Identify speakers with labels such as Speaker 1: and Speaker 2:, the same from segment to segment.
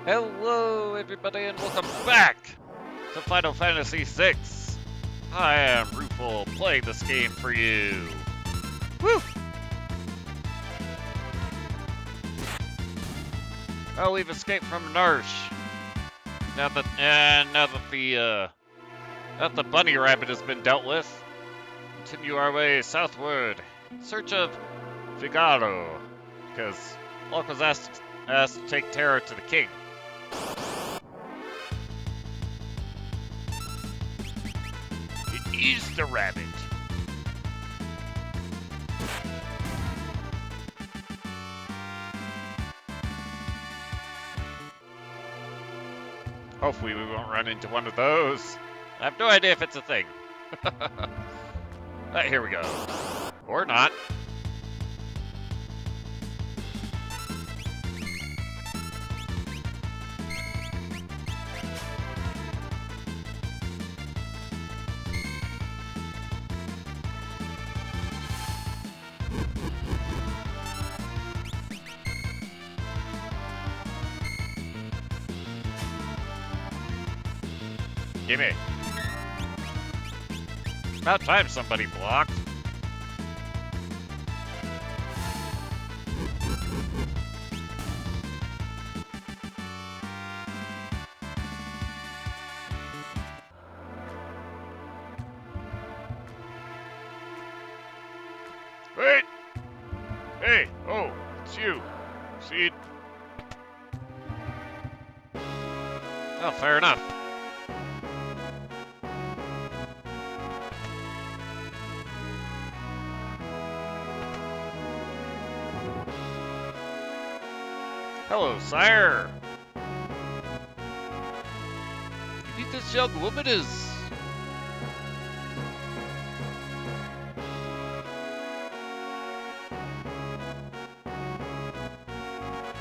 Speaker 1: Hello, everybody, and welcome back to Final Fantasy VI. I am Rufal, playing this game for you. Woo! Well, we've escaped from Narshe. Now that the bunny rabbit has been dealt with, continue our way southward in search of Figaro, because Locke was asked to take Terra to the king. It is the rabbit. Hopefully we won't run into one of those. I have no idea if it's a thing. Here we go. Or not. Gimme. About time somebody blocked. Wait! Hey! Oh, it's you. See? Oh, fair enough. Hello, sire. You think this young woman is...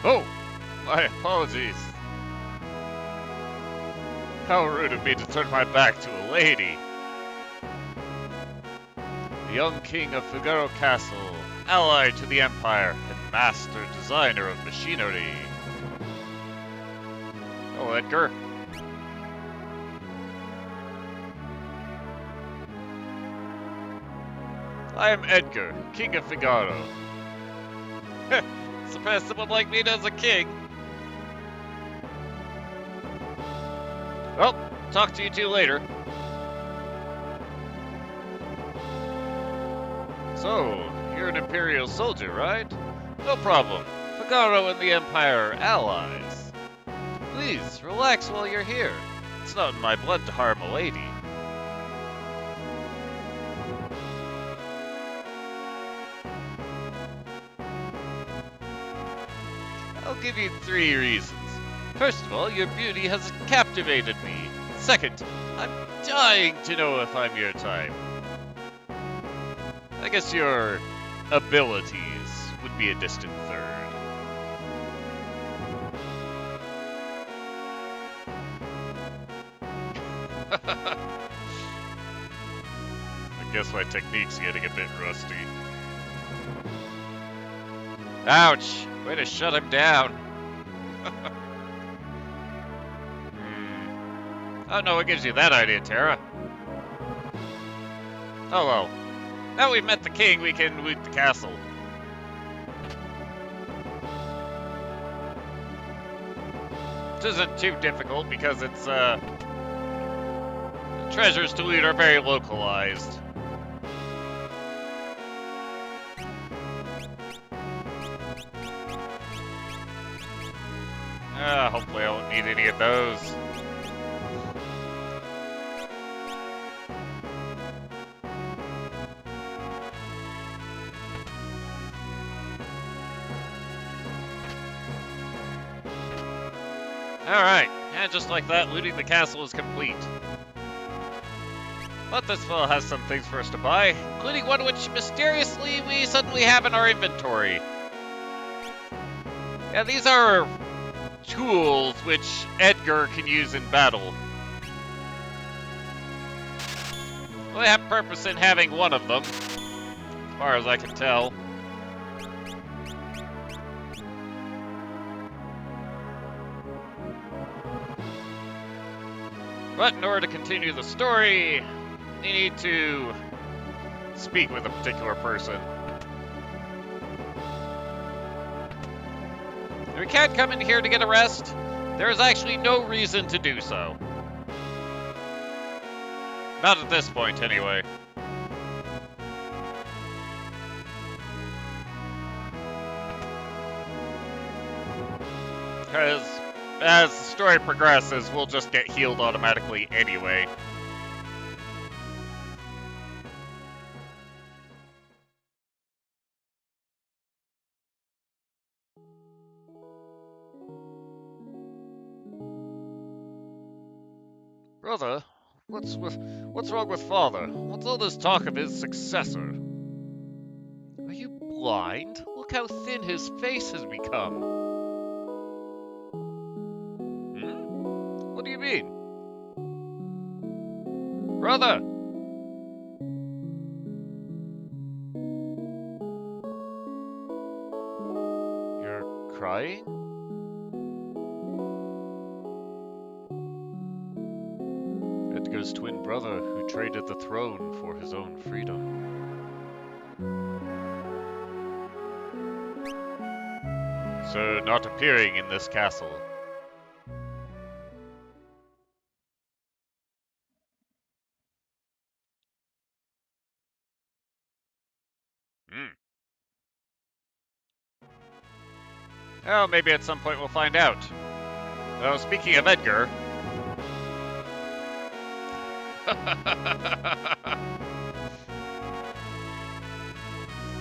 Speaker 1: Oh, my apologies. How rude of me to turn my back to a lady. The young king of Figaro Castle, ally to the Empire, and master designer of machinery. Hello, Edgar. I am Edgar, king of Figaro. Surprised someone like me as a king. Well, talk to you two later. So, you're an Imperial soldier, right? No problem. Figaro and the Empire are allies. Please, relax while you're here. It's not in my blood to harm a lady. I'll give you 3 reasons. First of all, your beauty has captivated me. Second, I'm dying to know if I'm your type. I guess your abilities would be a distant third. I guess my technique's getting a bit rusty. Ouch! Way to shut him down. Oh no, what gives you that idea, Terra? Oh well. Now we've met the king, we can loot the castle. This isn't too difficult because it's, treasures to loot are very localized. Hopefully I won't need any of those. Alright, and just like that, looting the castle is complete. But this fellow has some things for us to buy, including one which mysteriously we suddenly have in our inventory. Yeah, these are tools which Edgar can use in battle. Well, they have purpose in having one of them, as far as I can tell. But in order to continue the story, you need to speak with a particular person. We can't come in here to get a rest. There is actually no reason to do so. Not at this point, anyway. Because as the story progresses, we'll just get healed automatically anyway. Brother, what's wrong with father? What's all this talk of his successor? Are you blind? Look how thin his face has become. What do you mean? Brother! You're crying? Edgar's twin brother who traded the throne for his own freedom. So, not appearing in this castle. Oh, maybe at some point we'll find out. Oh, speaking of Edgar...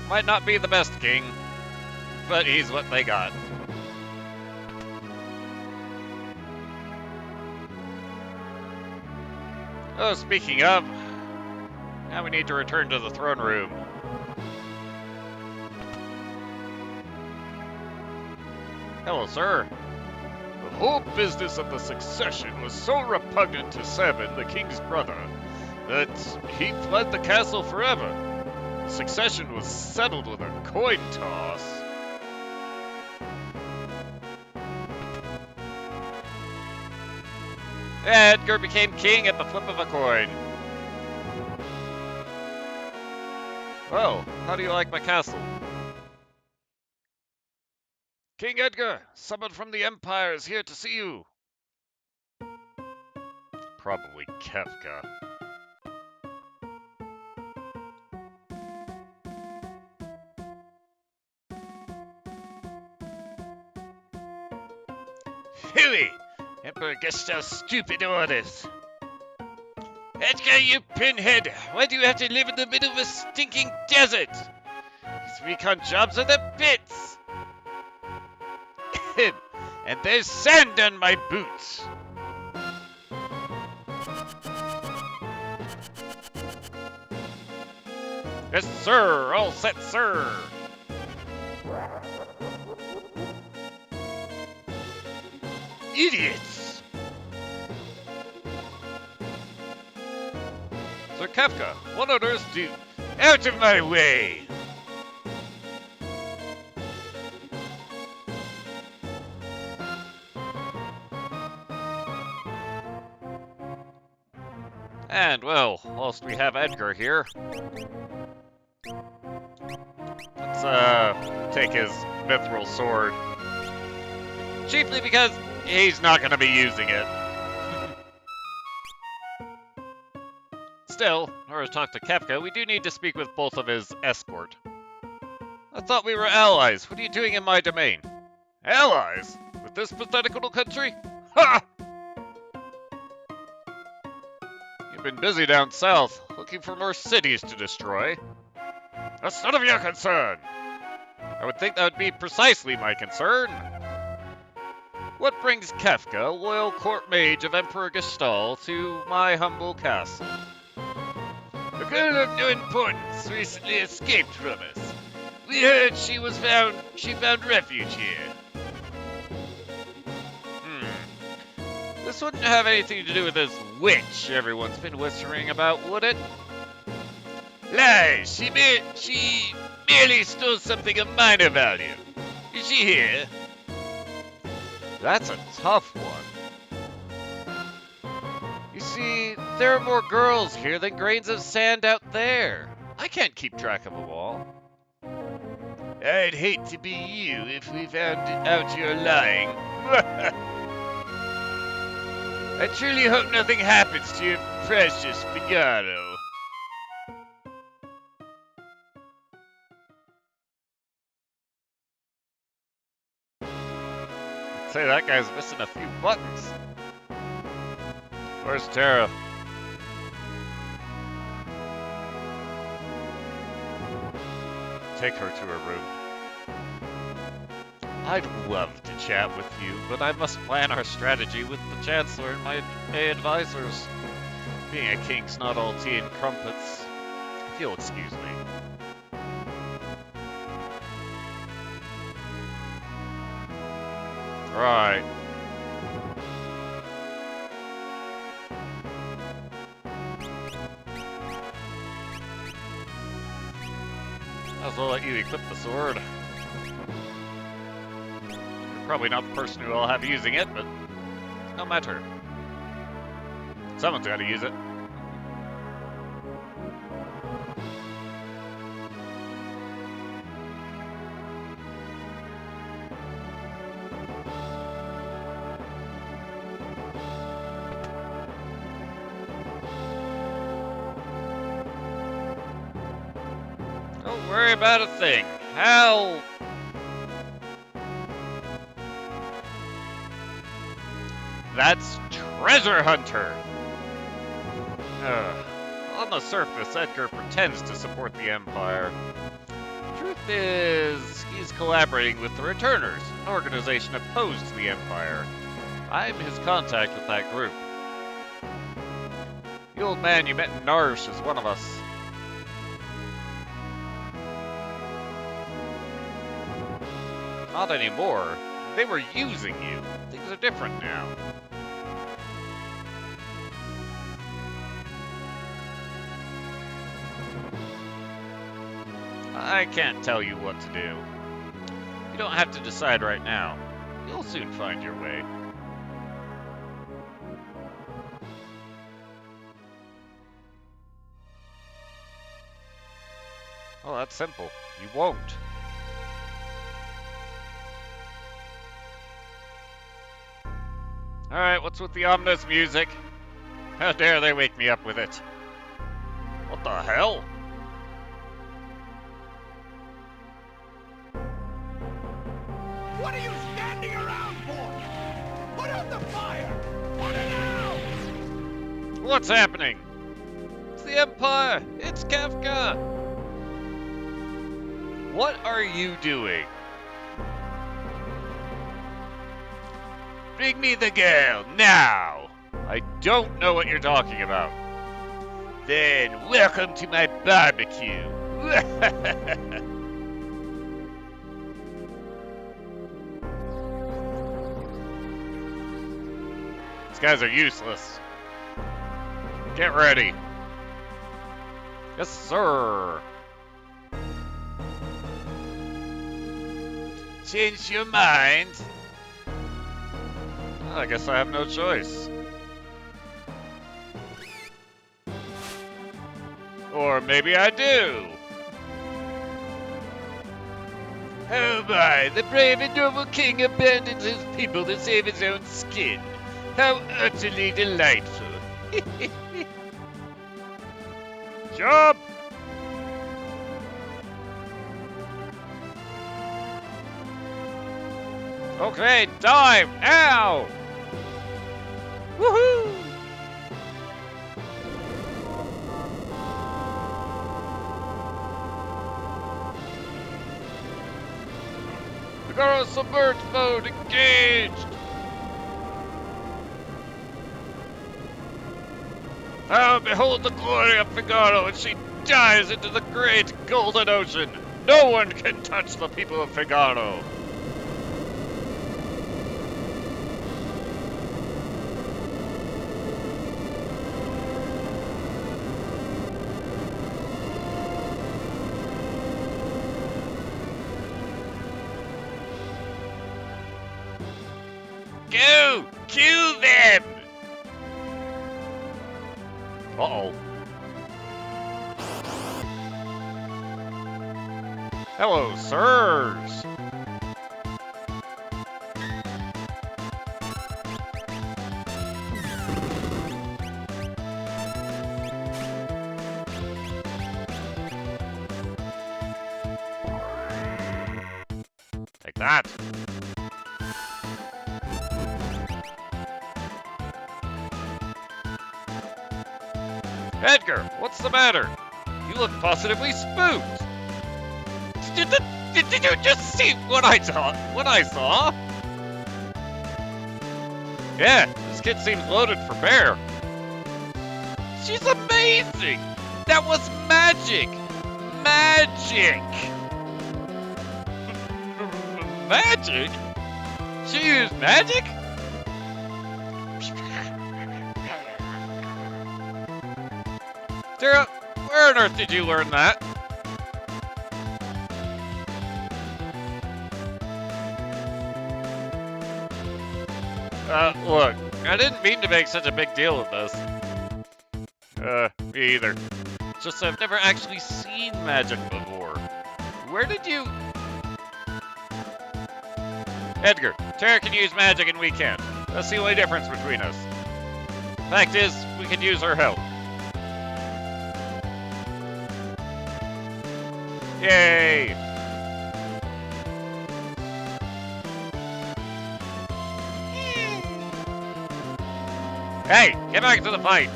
Speaker 1: Might not be the best king, but he's what they got. Oh, speaking of... Now we need to return to the throne room. Hello, sir. The whole business of the succession was so repugnant to Seven, the king's brother, that he fled the castle forever. The succession was settled with a coin toss. Edgar became king at the flip of a coin. Well, how do you like my castle? King Edgar, someone from the Empire is here to see you. Probably Kefka. Hooey! Emperor Gustav's stupid orders. Edgar, you pinhead! Why do you have to live in the middle of a stinking desert? These recon jobs are the bits! And there's sand on my boots! Yes, sir! All set, sir! Idiots! Sir Kefka, what on earth do you... Out of my way! And, well, whilst we have Edgar here, let's, take his mithril sword. Chiefly because he's not going to be using it. Still, in order to talk to Kefka, we do need to speak with both of his escort. I thought we were allies. What are you doing in my domain? Allies? With this pathetic little country? Ha! Been busy down south, looking for more cities to destroy. That's none of your concern. I would think that would be precisely my concern. What brings Kefka, loyal court mage of Emperor Gestal, to my humble castle? A girl of no importance recently escaped from us. We heard she found refuge here. This wouldn't have anything to do with this witch everyone's been whispering about, would it? Lies! She merely stole something of minor value. Is she here? That's a tough one. You see, there are more girls here than grains of sand out there. I can't keep track of them all. I'd hate to be you if we found out you're lying. I truly hope nothing happens to your precious Figaro. I'd say that guy's missing a few buttons. Where's Terra? Take her to her room. I'd love to chat with you, but I must plan our strategy with the Chancellor and my advisors. Being a king's not all tea and crumpets. If you'll excuse me. Right. Might as well let you equip the sword. You're probably not the person who will have using it, but no matter. Someone's got to use it. Don't worry about a thing. Hell. That's Treasure Hunter! On the surface, Edgar pretends to support the Empire. The truth is, he's collaborating with the Returners, an organization opposed to the Empire. I'm his contact with that group. The old man you met in Narshe is one of us. Not anymore. They were using you. Things are different now. I can't tell you what to do. You don't have to decide right now. You'll soon find your way. Well, that's simple. You won't. Alright, what's with the ominous music? How dare they wake me up with it? What the hell?
Speaker 2: What are you standing around for? Put out the fire! Put it out!
Speaker 1: What's happening? It's the Empire! It's Kafka! What are you doing? Bring me the girl, now! I don't know what you're talking about. Then, welcome to my barbecue. These guys are useless. Get ready. Yes, sir. Change your mind? Well, I guess I have no choice. Or maybe I do. Oh my, the brave and noble king abandons his people to save his own skin. How utterly delightful. Jump! Okay, dive now! Woohoo! Figaro submerged mode engaged! Now behold the glory of Figaro as she dives into the great golden ocean! No one can touch the people of Figaro! Go! Kill them! Uh-oh. Hello, sirs. Take that. Edgar, what's the matter? You look positively spooked. Did you just see what I saw? Yeah, this kid seems loaded for bear. She's amazing! That was magic! Magic! Magic? She used magic? Terra, where on earth did you learn that? Look, I didn't mean to make such a big deal of this. Me either. It's just I've never actually seen magic before. Where did you... Edgar, Terra can use magic and we can't. That's the only difference between us. Fact is, we can use her help. Yay! Hey, get back to the fight!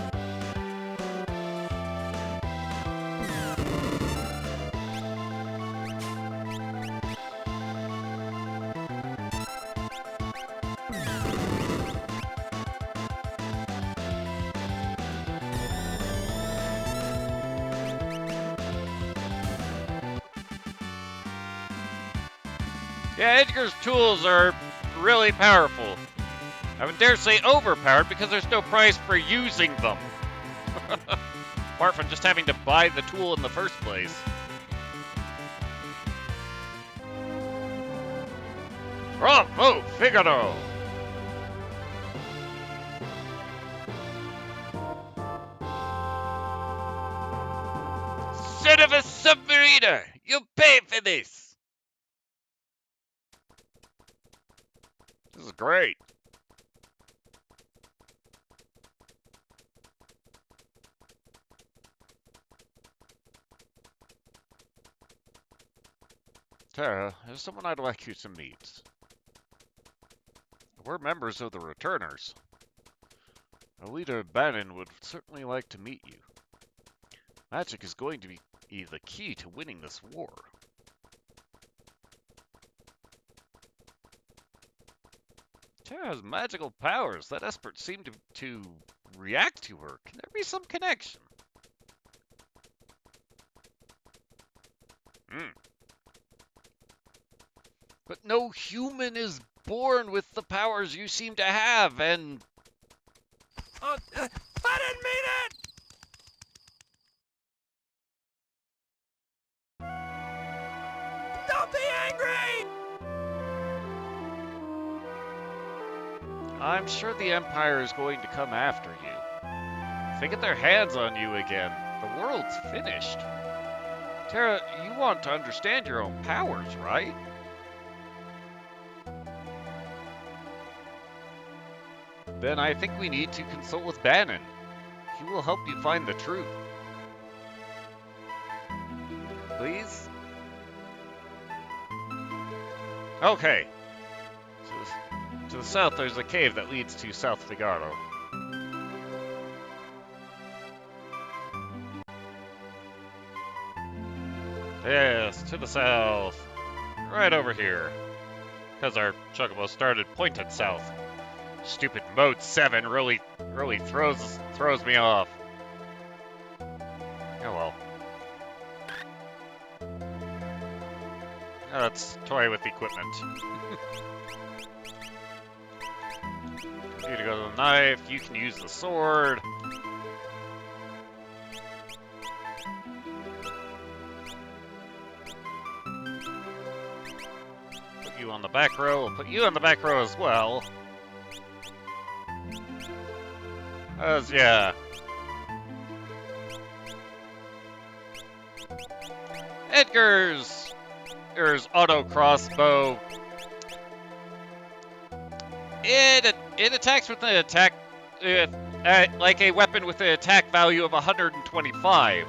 Speaker 1: Yeah, Edgar's tools are really powerful. I would dare say overpowered because there's no price for using them. Apart from just having to buy the tool in the first place. Bravo, Figaro! Son of a submariner! You'll pay for this! This is great. Terra, there's someone I'd like you to meet. We're members of the Returners. Our leader, Bannon, would certainly like to meet you. Magic is going to be the key to winning this war. Terra has magical powers. That expert seemed to react to her. Can there be some connection? But no human is born with the powers you seem to have, and...
Speaker 2: I didn't mean it! Don't be angry!
Speaker 1: I'm sure the Empire is going to come after you. If they get their hands on you again, the world's finished. Terra, you want to understand your own powers, right? Then I think we need to consult with Bannon. He will help you find the truth. Please? Okay. To the south, there's a cave that leads to South Figaro. Yes, to the south. Right over here. Because our chocobo started pointed south. Stupid Mode 7 really throws me off. Oh well. Let's toy with equipment. You to go to the knife, you can use the sword. Put you on the back row, we'll put you on the back row as well. Yeah. Edgar's auto crossbow. It attacks with an attack, like a weapon with an attack value of 125.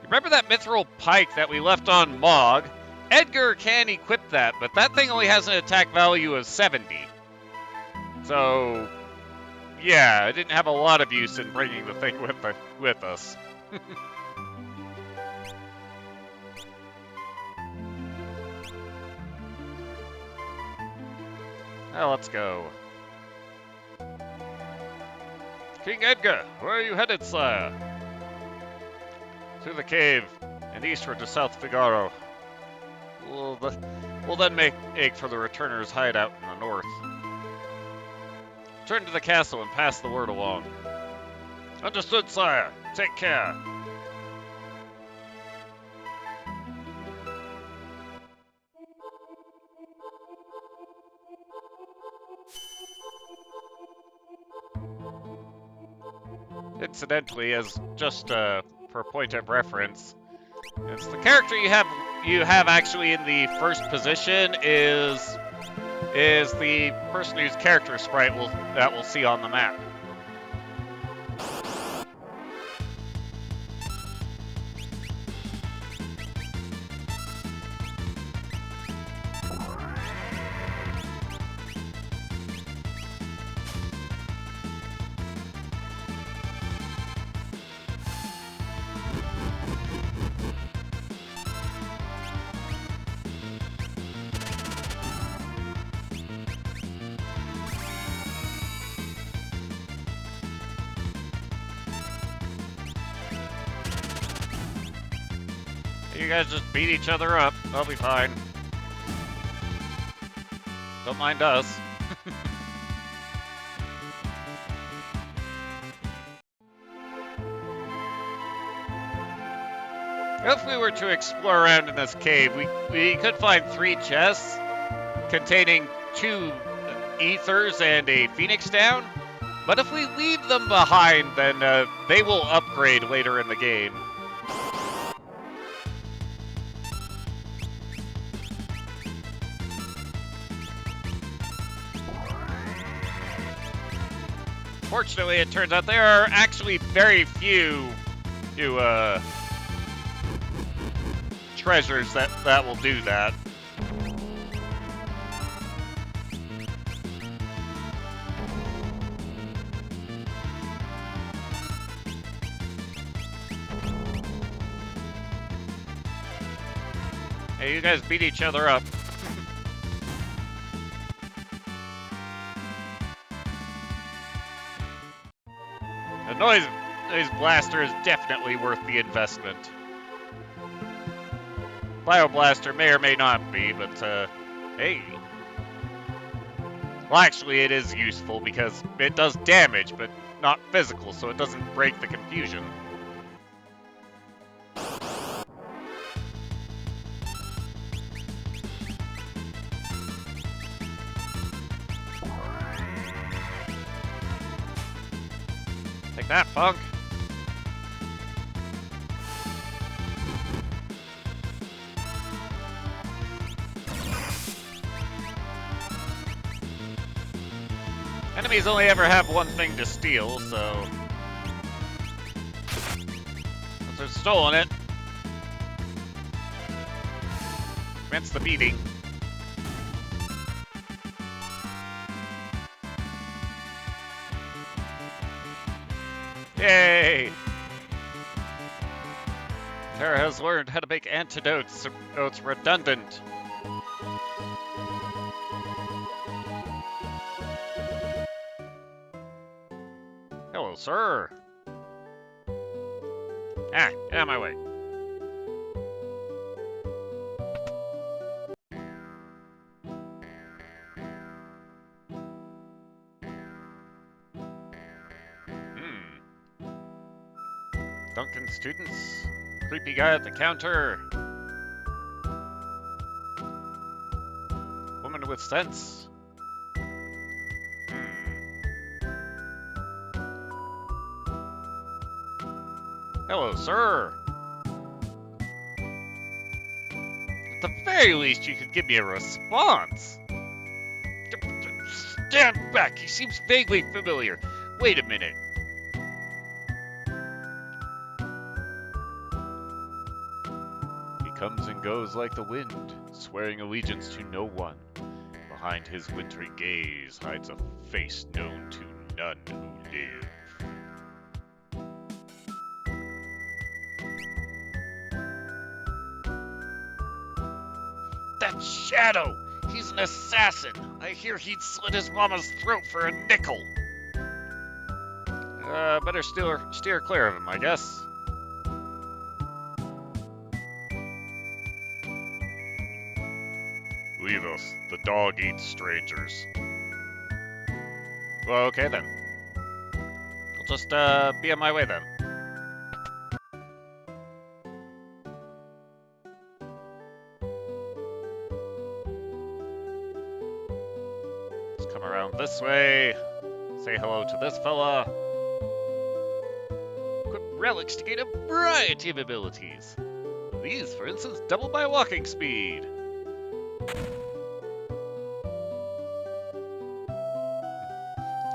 Speaker 1: Remember that mithril pike that we left on Mog? Edgar can equip that, but that thing only has an attack value of 70. So, yeah, I didn't have a lot of use in bringing the thing with us. Now let's go. King Edgar, where are you headed, sire? Through the cave and eastward to South Figaro. We'll then make for the returners' hideout in the north. Return to the castle and pass the word along. Understood, sire. Take care. Incidentally, as just for point of reference, it's the character you have actually in the first position is the person whose character sprite that we'll see on the map. You guys just beat each other up. I'll be fine. Don't mind us. If we were to explore around in this cave, we could find 3 chests containing 2 ethers and a phoenix down. But if we leave them behind, then they will upgrade later in the game. Fortunately, it turns out there are actually very few treasures that will do that. Hey, you guys beat each other up. The noise blaster is definitely worth the investment. Bioblaster may or may not be, but hey. Well, actually, it is useful because it does damage, but not physical, so it doesn't break the confusion. Take that, punk. Enemies only ever have one thing to steal, so once they've stolen it, commence the beating. Yay! Terra has learned how to make antidotes so it's redundant. Hello, sir. Ah, get out of my way. Duncan students. Creepy guy at the counter. Woman with sense. Hello, sir. At the very least, you could give me a response. Stand back, he seems vaguely familiar. Wait a minute. He comes and goes like the wind, swearing allegiance to no one. Behind his wintry gaze hides a face known to none who live. That shadow! He's an assassin! I hear he'd slit his mama's throat for a nickel! Better steer clear of him, I guess. Leave us. The dog eats strangers. Well, okay then. I'll just, be on my way then. Let's come around this way. Say hello to this fella. Equip relics to gain a variety of abilities. These, for instance, double my walking speed.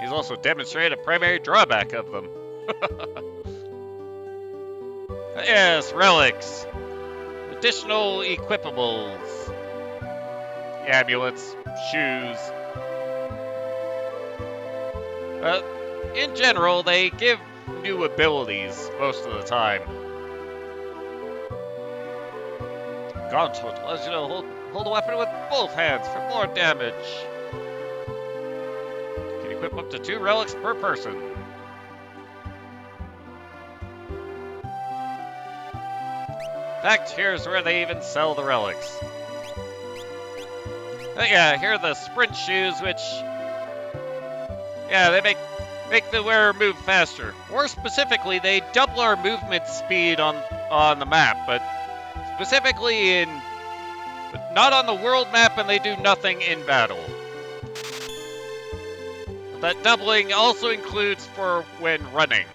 Speaker 1: He's also demonstrated a primary drawback of them. Yes, relics. Additional equipables. Amulets, shoes. In general, they give new abilities most of the time. Gauntlet allows you to hold a weapon with both hands for more damage. You can equip up to 2 relics per person. In fact, here's where they even sell the relics. Yeah, here are the sprint shoes, which... yeah, they make the wearer move faster. More specifically, they double our movement speed on the map, but specifically but not on the world map, and they do nothing in battle. That doubling also includes for when running.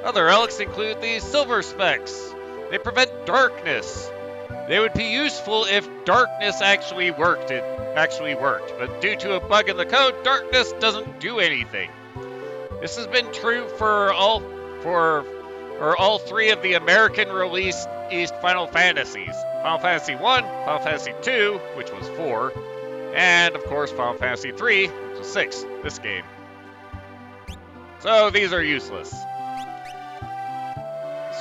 Speaker 1: Other relics include these silver specks. They prevent darkness. They would be useful if darkness actually worked. It actually worked, but due to a bug in the code, darkness doesn't do anything. This has been true for all 3 of the American released Final Fantasies. Final Fantasy 1, Final Fantasy 2, which was 4, and of course Final Fantasy 3, which was 6, this game. So these are useless.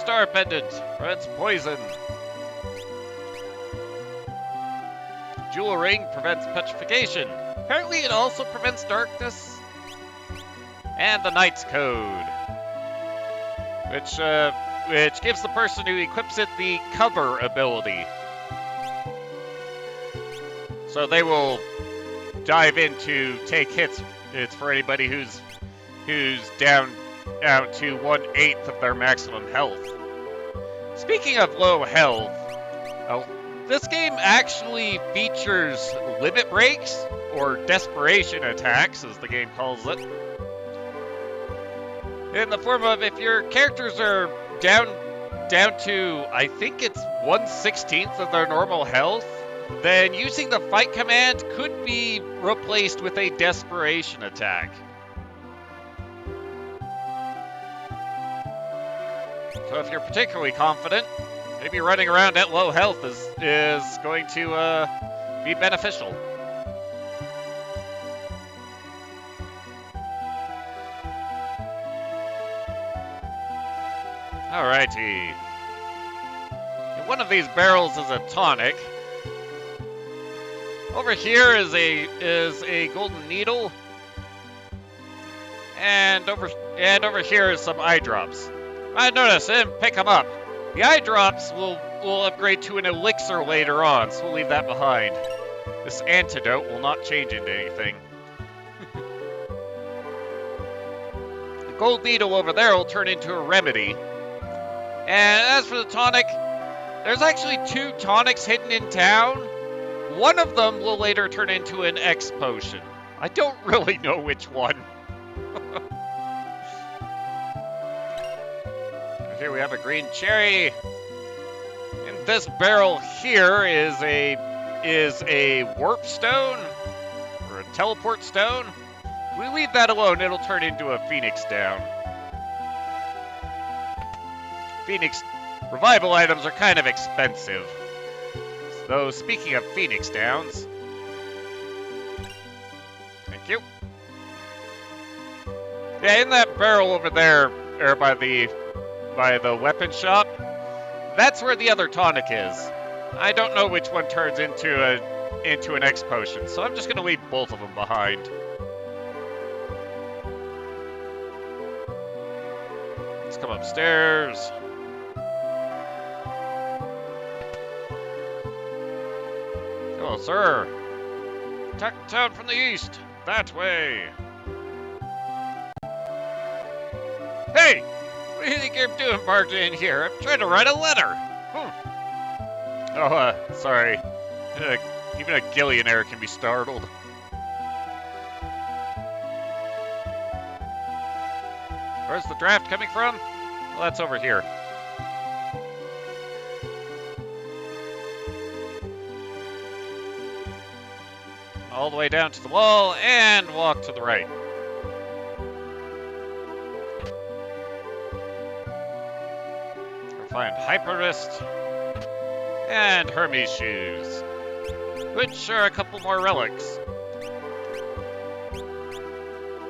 Speaker 1: Star Pendant prevents poison. Jewel Ring prevents petrification. Apparently it also prevents darkness. And the Knight's Code, which gives the person who equips it the cover ability. So they will dive in to take hits. It's for anybody who's down to 1/8 of their maximum health. Speaking of low health, this game actually features limit breaks, or desperation attacks, as the game calls it. In the form of, if your characters are down to, I think it's 1/16 of their normal health, then using the fight command could be replaced with a desperation attack. So if you're particularly confident, maybe running around at low health is going to be beneficial. Alrighty. And one of these barrels is a tonic. Over here is a golden needle. And over here is some eye drops. I noticed, I didn't pick them up. The eye drops will upgrade to an elixir later on, so we'll leave that behind. This antidote will not change into anything. The gold needle over there will turn into a remedy. And as for the tonic, there's actually 2 tonics hidden in town. One of them will later turn into an X potion. I don't really know which one. Here we have a green cherry. In this barrel here is a warp stone or a teleport stone. If we leave that alone, it'll turn into a Phoenix down. Phoenix revival items are kind of expensive. So speaking of Phoenix downs, thank you. Yeah, in that barrel over there, or by the weapon shop, that's where the other tonic is. I don't know which one turns into an X potion, so I'm just gonna leave both of them behind. Let's come upstairs. Hello, sir. Attack the town from the east. That way. Hey! What do you think you're doing barging in here? I'm trying to write a letter. Oh, sorry. Even a Gillionaire can be startled. Where's the draft coming from? Well, that's over here. All the way down to the wall and walk to the right. We'll find Hyperist and Hermes shoes, which are a couple more relics.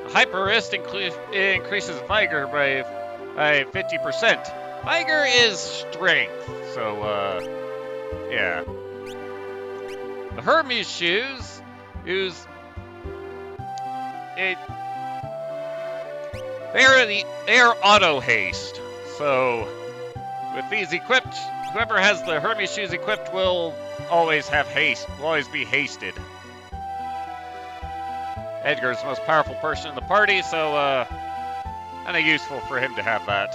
Speaker 1: Hyperist increases Vigor by 50%. Vigor is strength, so yeah. The Hermes shoes use it. They are auto haste. So with these equipped, whoever has the Hermes shoes equipped will always have haste. Will always be hasted. Edgar's the most powerful person in the party, so kind of useful for him to have that.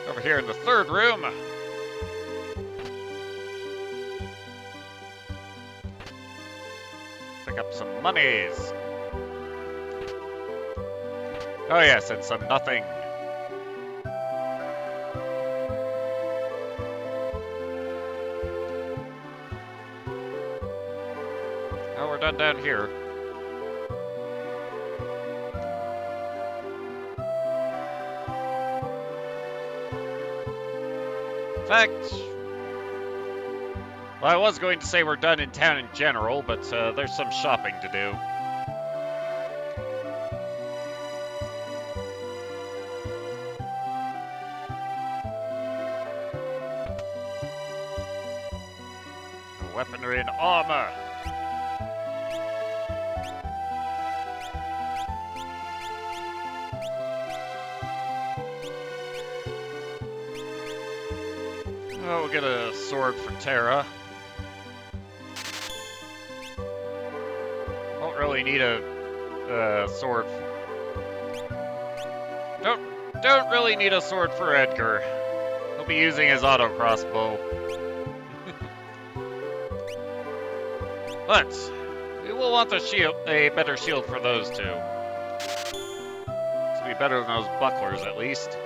Speaker 1: Over here in the third room. Pick up some monies. Oh yes, and some nothing. Oh, we're done down here. In fact, well, I was going to say we're done in town in general, but there's some shopping to do. Weaponry and armor. Oh, we'll get a sword for Terra. Don't really need a sword. Don't really need a sword for Edgar. He'll be using his auto crossbow. But we will want a better shield for those two. This will be better than those bucklers, at least.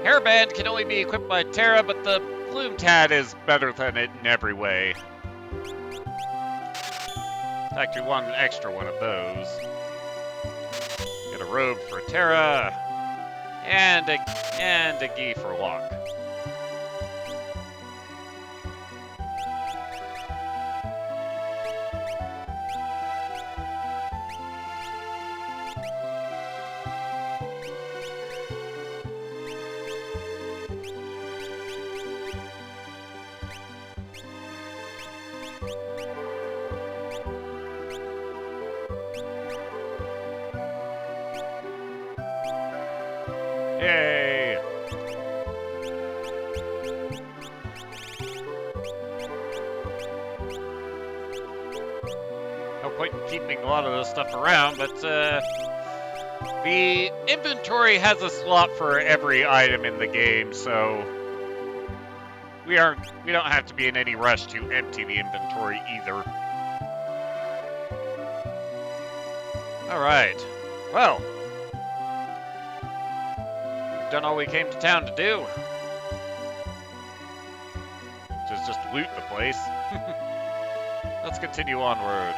Speaker 1: Hairband can only be equipped by Terra, but the Plume Tad is better than it in every way. In fact, we want an extra one of those. Get a robe for Terra, and a gi for Locke. Yay! No point in keeping a lot of this stuff around, but the inventory has a slot for every item in the game, so we don't have to be in any rush to empty the inventory either. All right. Well, we've done all we came to town to do. just loot the place. Let's continue onward.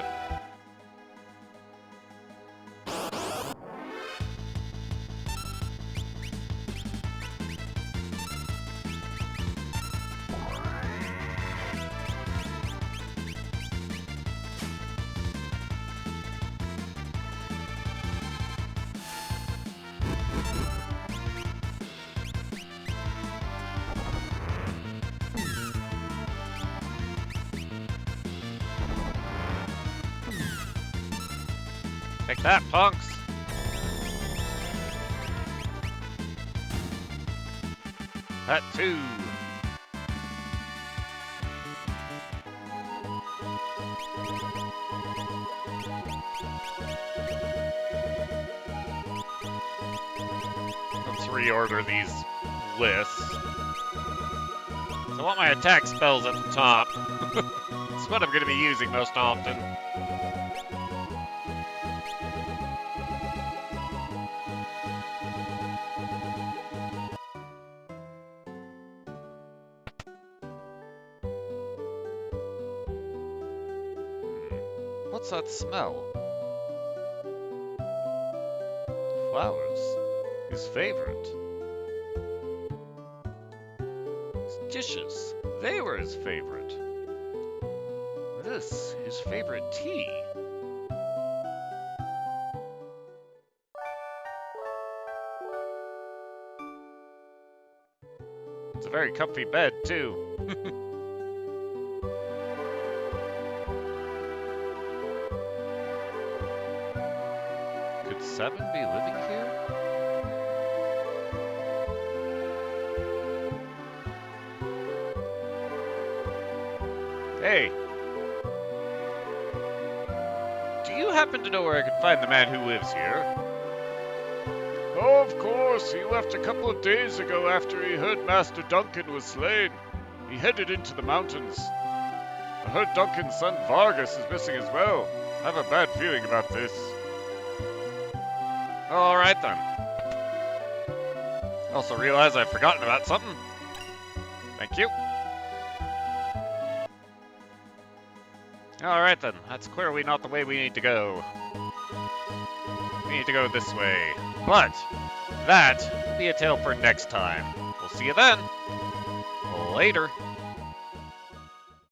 Speaker 1: Take that, punks! That too! Let's reorder these lists. So I want my attack spells at the top. It's what I'm going to be using most often. What's that smell? Flowers. His favorite. His dishes. They were his favorite. This, his favorite tea. It's a very comfy bed, too. Could 7 be living here? Hey! Do you happen to know where I could find the man who lives here? Oh, of course. He left a couple of days ago after he heard Master Duncan was slain. He headed into the mountains. I heard Duncan's son Vargas is missing as well. I have a bad feeling about this. Alright then. Also realize I've forgotten about something. Thank you. Alright then, that's clearly not the way we need to go. We need to go this way. But, that will be a tale for next time. We'll see you then. Later.